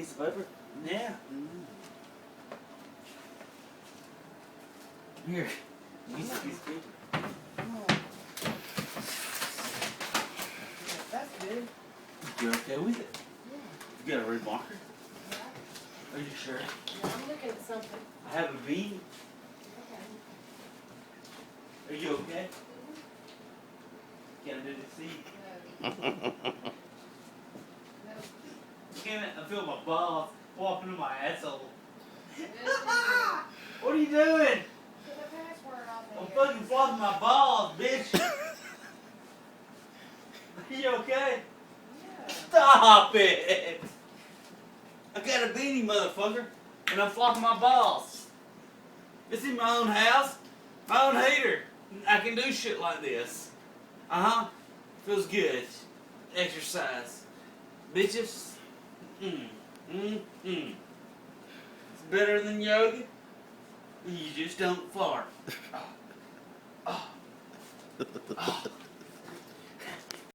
piece of paper? Yeah. Here. Use a piece of paper. That's good. You're okay with it? Yeah. You got a red marker? Yeah. Are you sure? Yeah, I'm looking at something. I have a V. Okay. Are you okay? Can I do the C? No. Can I feel my balls walking in my asshole? No. What are you doing? Get the password off I'm of here. fucking flopping my balls, bitch. Are you okay? Yeah. Stop it! I got a beanie, motherfucker, and I'm flopping my balls. It's in my own house, my own heater. I can do shit like this. Feels good. Exercise. Bitches. It's better than yoga. You just don't fart. Oh.